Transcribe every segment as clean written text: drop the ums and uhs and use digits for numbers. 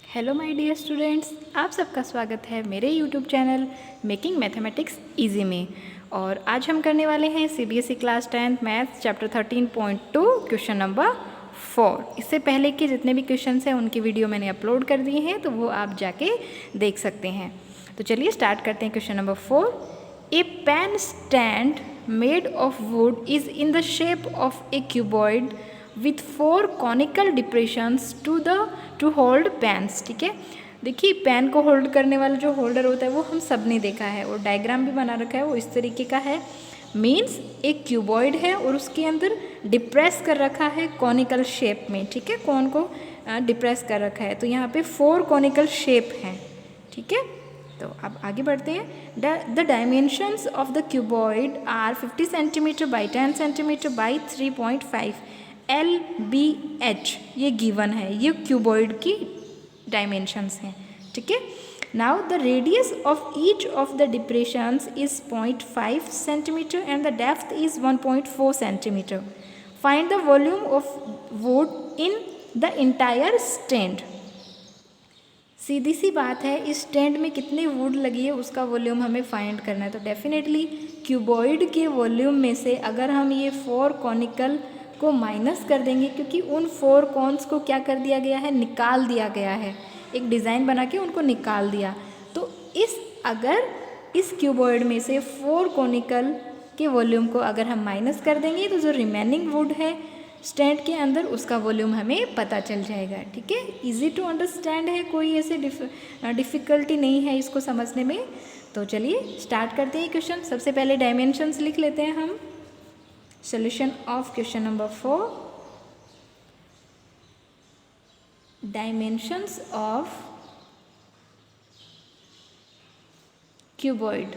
Hello my dear students, आप सबका स्वागत है मेरे YouTube channel making mathematics easy में। और आज हम करने वाले हैं CBSE class 10th maths chapter 13.2 question number 4। इससे पहले के जितने भी क्वेश्चंस हैं उनकी वीडियो मैंने अपलोड कर दिए हैं, तो वो आप जाके देख सकते हैं। तो चलिए स्टार्ट करते हैं question number 4। A pen stand made of wood is in the shape of a cuboid with 4 conical depressions to hold pens. ठीक है, देखिए पेन को होल्ड करने वाला जो होल्डर होता है वो हम सब ने देखा है और डायग्राम भी बना रखा है, वो इस तरीके का है। मीन्स एक क्यूबॉइड है और उसके अंदर डिप्रेस कर रखा है कॉनिकल शेप में। ठीक है, कौन को डिप्रेस कर रखा है, तो यहाँ पे 4 कॉनिकल शेप हैं। ठीक है, तो अब आगे बढ़ते हैं। The dimensions of the cuboid are 50 centimetre by 10 centimetre by 3.5 LBH। ये गिवन है, ये क्यूबॉइड की डायमेंशंस हैं। ठीक है, now the radius of each of the depressions is 0.5 centimetre and the depth is 1.4 centimetre. Find the volume of wood in the entire stand. सीधी सी बात है, इस स्टैंड में कितनी वुड लगी है उसका वॉल्यूम हमें फाइंड करना है। तो डेफिनेटली क्यूबॉइड के वॉल्यूम में से अगर हम ये 4 कॉनिकल को माइनस कर देंगे, क्योंकि उन 4 कॉन्स को क्या कर दिया गया है, निकाल दिया गया है, एक डिज़ाइन बना के उनको निकाल दिया। तो अगर इस क्यूबॉइड में से 4 कॉनिकल के वॉल्यूम को अगर हम माइनस कर देंगे तो जो रिमेनिंग वुड है स्टैंड के अंदर उसका वॉल्यूम हमें पता चल जाएगा। ठीक है, इजी टू अंडरस्टैंड है, कोई ऐसे डिफ़िकल्टी नहीं है इसको समझने में। तो चलिए स्टार्ट करते हैं क्वेश्चन। सबसे पहले डायमेंशंस लिख लेते हैं हम। Solution of question number 4. Dimensions of cuboid.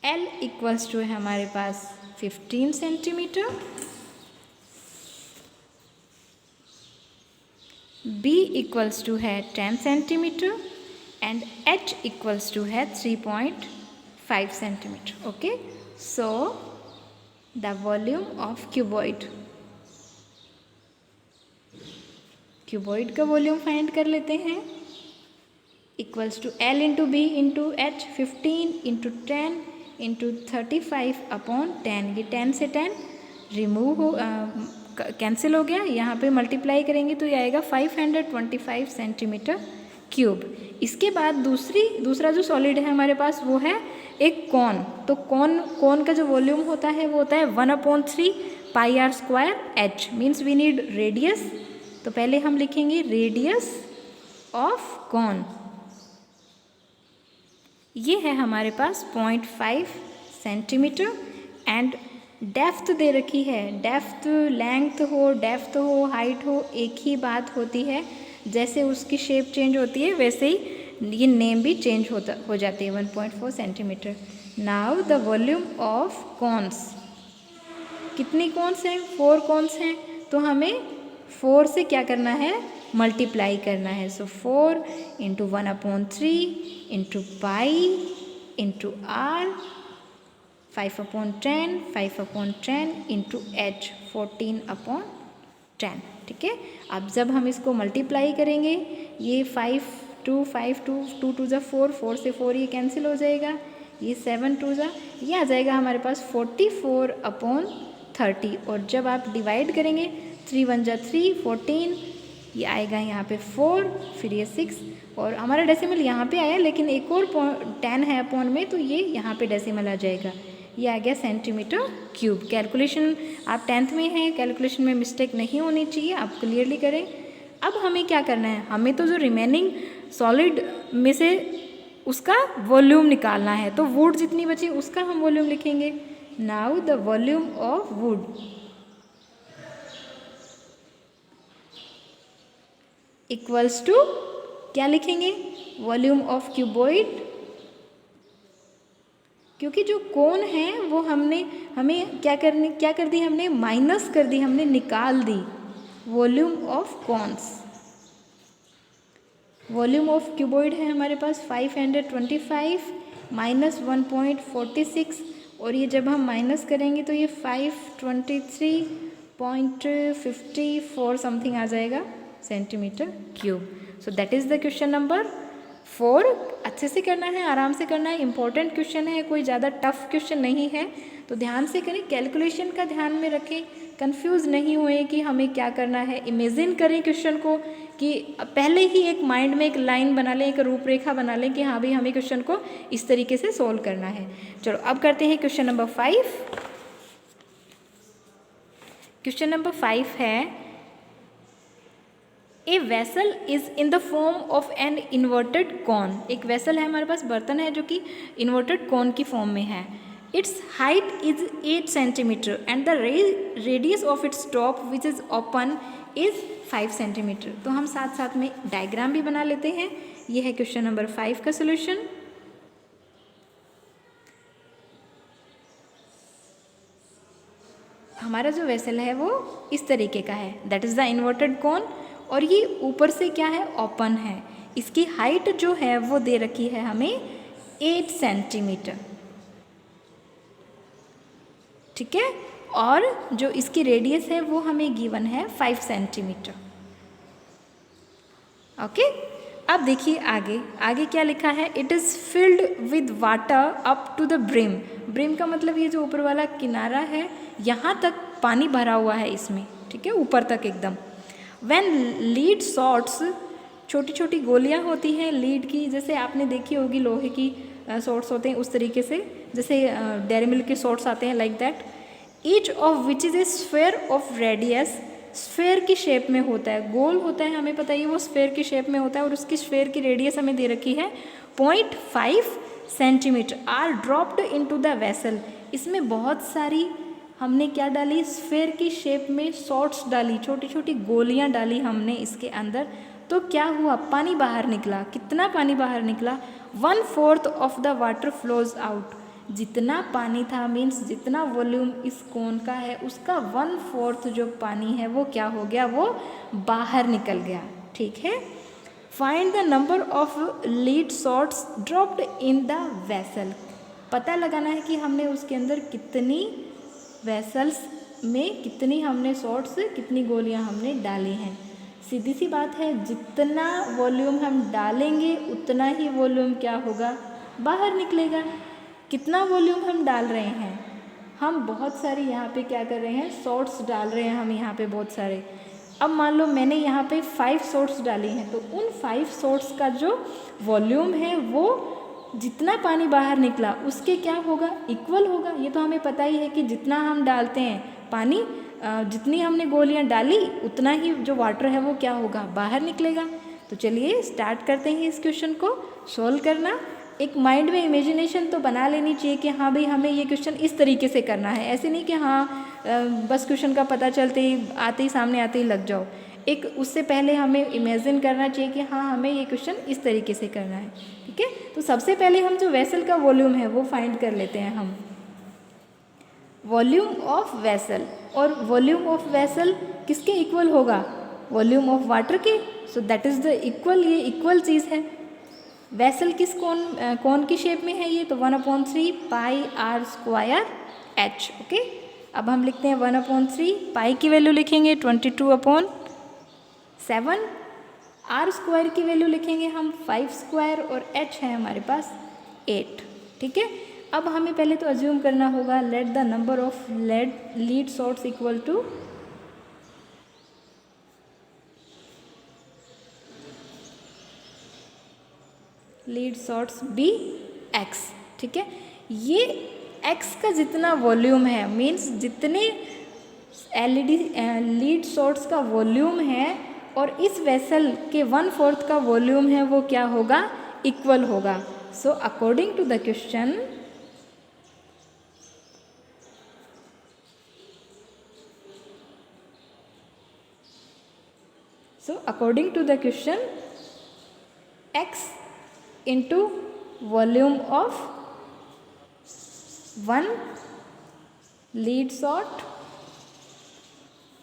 L equals to है हमारे पास 15 सेंटीमीटर, B इक्वल्स टू है 10 centimetre and H equals to है 3.5 centimetre. Okay, so the volume of cuboid, cuboid का वॉल्यूम फाइंड कर लेते हैं। Equals to L into B into H, 15 into 10 into 35 upon 10। ये 10 से 10 रिमूव हो कैंसिल हो गया, यहाँ पे मल्टीप्लाई करेंगे तो ये आएगा 525 सेंटीमीटर क्यूब। इसके बाद दूसरा जो सॉलिड है हमारे पास वो है एक कॉन। तो कॉन का जो वॉल्यूम होता है वो होता है 1/3 pi r square H। Means we need radius, तो पहले हम लिखेंगे रेडियस ऑफ कॉन। ये है हमारे पास 0.5 सेंटीमीटर एंड डेप्थ दे रखी है। डेप्थ लेंथ हो, डेप्थ हो, हाइट हो, एक ही बात होती है। जैसे उसकी शेप चेंज होती है वैसे ही ये नेम भी चेंज हो जाती है। 1.4 centimetre. Now the volume of cons, कितनी कॉन्स हैं, 4 कॉन्स हैं, तो हमें 4 से क्या करना है, मल्टीप्लाई करना है। So 4 into 1/3 into pi into R, 5/10 into H, 14/10। ठीक है, अब जब हम इसको मल्टीप्लाई करेंगे, ये 5 2 5 2 2 2 जा 4, 4 से 4 ये कैंसिल हो जाएगा, ये 7 2 जा, ये आ जाएगा हमारे पास 44/30। और जब आप डिवाइड करेंगे 3 1 जा 3, 14, ये आएगा यहाँ पे 4, फिर ये 6 और हमारा डेसिमल यहाँ पे आया, लेकिन एक और 10 है अपॉन में, तो ये यहाँ पे डेसिमल आ जाएगा। ये आ गया सेंटीमीटर क्यूब। कैलकुलेशन आप 10th में हैं, कैलकुलेशन में मिस्टेक नहीं होनी चाहिए, आप क्लियरली करें। अब हमें क्या करना है, हमें तो जो रिमेनिंग सॉलिड में से उसका वॉल्यूम निकालना है। तो वुड जितनी बची उसका हम वॉल्यूम लिखेंगे। Now the volume of wood equals to क्या लिखेंगे, वॉल्यूम ऑफ क्यूबॉइड, क्योंकि जो कोन है वो हमें क्या कर दी, हमने माइनस कर दी, हमने निकाल दी। Volume of cones, volume of cuboid है हमारे पास 525 माइनस 1.46, और ये जब हम माइनस करेंगे तो ये 523 0.54 समथिंग आ जाएगा centimetre cube. So that is the question number 4। अच्छे से करना है, आराम से करना है, इंपॉर्टेंट क्वेश्चन है, कोई ज़्यादा टफ क्वेश्चन नहीं है, तो ध्यान से करें, कैलकुलेशन का ध्यान में रखें, कंफ्यूज नहीं हुए कि हमें क्या करना है। इमेजिन करें क्वेश्चन को कि पहले ही एक माइंड में एक लाइन बना लें, एक रूपरेखा बना लें कि हाँ भाई हमें क्वेश्चन को इस तरीके से सोल्व करना है। चलो अब करते हैं क्वेश्चन नंबर 5। क्वेश्चन नंबर 5 है a vessel is in the form of an inverted cone. एक वेसल है हमारे पास, बर्तन है जो कि इन्वर्टेड कॉन की फॉर्म में है। It's height is 8 centimetre and the radius of its top which is open is 5 centimetre. तो हम साथ साथ में डायग्राम भी बना लेते हैं। यह है क्वेश्चन नंबर 5 का सोल्यूशन। हमारा जो वेसल है वो इस तरीके का है, that is the inverted cone, और ये ऊपर से क्या है, ओपन है। इसकी हाइट जो है वो दे रखी है हमें 8 सेंटीमीटर, ठीक है, और जो इसकी रेडियस है वो हमें गिवन है 5 सेंटीमीटर। ओके, अब देखिए आगे, आगे क्या लिखा है, it is filled with water up to the brim. Brim का मतलब ये जो ऊपर वाला किनारा है, यहाँ तक पानी भरा हुआ है इसमें, ठीक है, ऊपर तक एकदम। व्हेन लीड शॉट्स, छोटी छोटी गोलियाँ होती हैं लीड की, जैसे आपने देखी होगी लोहे की शॉट्स होते हैं उस तरीके से, जैसे डेयरी मिल्क के शॉट्स आते हैं, like that. Each of which is a sphere of radius, sphere की शेप में होता है, गोल होता है, हमें पता ही वो स्फेयर की शेप में होता है, और उसकी स्फेयर की रेडियस हमें दे रखी है 0.5 centimetre, are dropped into the vessel. इसमें बहुत सारी हमने क्या डाली, स्फेयर की शेप में शॉट्स डाली, छोटी छोटी गोलियां डाली हमने इसके अंदर। तो क्या हुआ, पानी बाहर निकला। कितना पानी बाहर निकला, 1/4 of the water flows out. जितना पानी था, मीन्स जितना वॉल्यूम इस कोन का है, उसका 1/4 जो पानी है वो क्या हो गया, वो बाहर निकल गया, ठीक है। Find the number of lead shots dropped in the vessel. पता लगाना है कि हमने उसके अंदर कितनी वेसल्स में कितनी हमने शॉट्स, कितनी गोलियां हमने डाली हैं। सीधी सी बात है, जितना वॉल्यूम हम डालेंगे उतना ही वॉल्यूम क्या होगा, बाहर निकलेगा। कितना वॉल्यूम हम डाल रहे हैं, हम बहुत सारी यहाँ पे क्या कर रहे हैं, शॉट्स डाल रहे हैं हम यहाँ पे बहुत सारे। अब मान लो मैंने यहाँ पे 5 शॉट्स डाली हैं, तो उन 5 शॉट्स का जो वॉल्यूम है वो जितना पानी बाहर निकला उसके क्या होगा, इक्वल होगा। ये तो हमें पता ही है कि जितना हम डालते हैं पानी, जितनी हमने गोलियां डाली उतना ही जो वाटर है वो क्या होगा, बाहर निकलेगा। तो चलिए स्टार्ट करते हैं इस क्वेश्चन को सोल्व करना। एक माइंड में इमेजिनेशन तो बना लेनी चाहिए कि हाँ भाई हमें ये क्वेश्चन इस तरीके से करना है। ऐसे नहीं कि हाँ बस क्वेश्चन का पता चलते ही आते ही सामने आते ही लग जाओ। एक उससे पहले हमें इमेजिन करना चाहिए कि हाँ हमें ये क्वेश्चन इस तरीके से करना है, ठीक है। तो सबसे पहले हम जो वेसल का वॉल्यूम है वो फाइंड कर लेते हैं हम। वॉल्यूम ऑफ वेसल, और वॉल्यूम ऑफ वेसल किसके इक्वल होगा, वॉल्यूम ऑफ वाटर के। सो दैट इज़ द इक्वल, ये इक्वल चीज़ है। वेसल किस कौन की शेप में है ये, तो 1/3 पाई r स्क्वायर h। ओके, अब हम लिखते हैं 1/3, पाई की वैल्यू लिखेंगे 22/7, r स्क्वायर की वैल्यू लिखेंगे हम 5 स्क्वायर, और h है हमारे पास 8, ठीक है। अब हमें पहले तो अज्यूम करना होगा, let the number of lead shots equal to lead shots be x, ठीक है। ये x का जितना वॉल्यूम है, मीन्स जितने लीड शॉट्स का वॉल्यूम है और इस वेसल के 1/4 का वॉल्यूम है, वो क्या होगा, इक्वल होगा। So according to the question, x into volume of 1 lead shot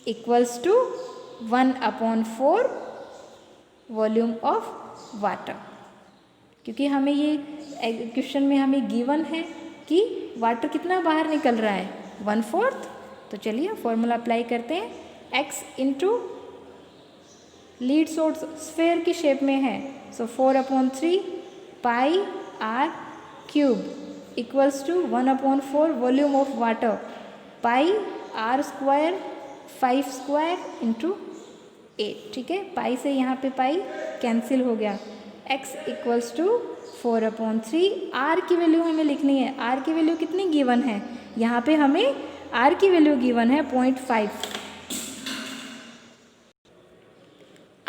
equals to 1/4 volume of water. क्योंकि हमें ये क्वेश्चन में हमें गिवन है कि वाटर कितना बाहर निकल रहा है, 1/4, तो चलिए फॉर्मूला अप्लाई करते हैं। x into lead shots sphere की शेप में है, so 4/3 pi r cube equals to 1/4 volume of water pi r square 5 square into 8। ठीक है, पाई से यहाँ पे पाई कैंसिल हो गया। x equals to 4/3। r की वैल्यू हमें लिखनी है। r की वैल्यू कितनी गिवन है, यहाँ पे हमें r की वैल्यू गिवन है 0.5।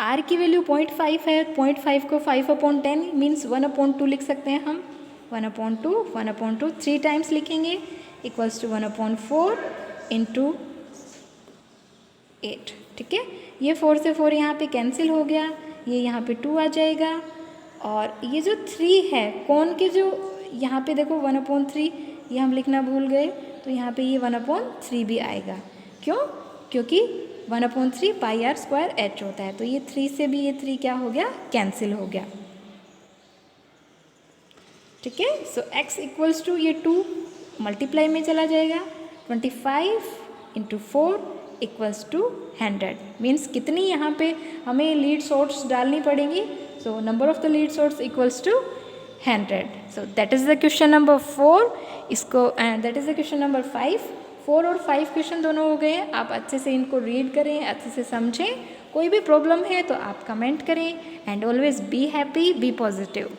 r की वैल्यू 0.5 है, 0.5 को 5/10 मीन्स 1/2 लिख सकते हैं हम। 1/2 3 टाइम्स लिखेंगे इक्वल्स टू 1/4 इंटू 8। ठीक है, ये 4 से 4 यहाँ पे कैंसिल हो गया, ये यहाँ पे 2 आ जाएगा। और ये जो 3 है कौन के जो यहाँ पे देखो 1/3 ये हम लिखना भूल गए, तो यहाँ पे ये 1/3 भी आएगा। क्यों? क्योंकि 1/3 पाई r स्क्वायर h होता है, तो ये 3 से भी ये 3 क्या हो गया, कैंसिल हो गया। ठीक है, सो x इक्वल्स टू ये 2 मल्टीप्लाई में चला जाएगा, 25 इंटू 4 इक्वल्स टू 100 मीन्स कितनी यहाँ पे हमें लीड सोर्स डालनी पड़ेंगी। So number of the lead shots equals to 100। So that is the question number 4। इसको that is the question number 5। 4 और 5 क्वेश्चन दोनों हो गए हैं। आप अच्छे से इनको रीड करें, अच्छे से समझें। कोई भी प्रॉब्लम है तो आप कमेंट करें and always be happy, be positive.